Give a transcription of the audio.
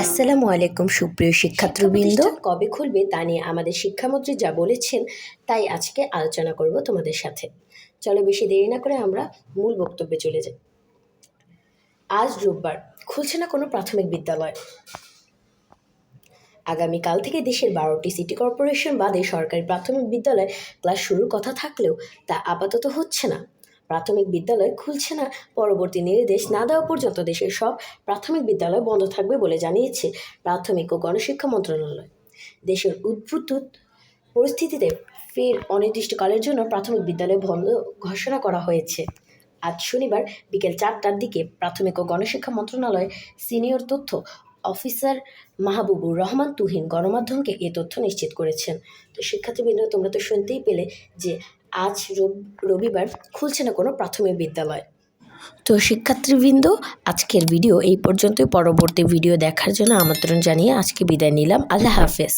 আসসালামু আলাইকুম সুপ্রিয় শিক্ষার্থীবৃন্দ। কবে খুলবে তা নিয়ে আমাদের শিক্ষামন্ত্রী যা বলেছেন তাই আজকে আলোচনা করব তোমাদের সাথে। চলো বেশি দেরি না করে আমরা মূল বক্তব্যে চলে যাই। আজ রোববার খুলছে না কোনো প্রাথমিক বিদ্যালয়। আগামীকাল থেকে দেশের 12টি সিটি কর্পোরেশন বাদে সরকারি প্রাথমিক বিদ্যালয়ে ক্লাস শুরুর কথা থাকলেও তা আপাতত হচ্ছে না। প্রাথমিক বিদ্যালয় খুলছে না পরবর্তী নির্দেশ না দেওয়া পর্যন্ত দেশের সব প্রাথমিক বিদ্যালয় বন্ধ থাকবে বলে জানিয়েছে প্রাথমিক ও গণশিক্ষা মন্ত্রণালয়। দেশের উদ্ভূত পরিস্থিতিতে ফের অনির্দিষ্টকালের জন্য প্রাথমিক বিদ্যালয় বন্ধ ঘোষণা করা হয়েছে। আজ শনিবার বিকেল 4টার দিকে প্রাথমিক ও গণশিক্ষা মন্ত্রণালয়ের সিনিয়র তথ্য অফিসার মাহবুবুর রহমান তুহিন গণমাধ্যমকে এ তথ্য নিশ্চিত করেছেন। তো শিক্ষার্থীবৃন্দ, তোমরা তো শুনতেই পেলে যে আজ রবিবার খুলছে না কোনো প্রাথমিক বিদ্যালয়। তো শিক্ষার্থীবৃন্দ, আজকের ভিডিও এই পর্যন্তই। পরবর্তী ভিডিও দেখার জন্য আমন্ত্রণ জানিয়ে আজকে বিদায় নিলাম। আল্লাহ হাফেজ।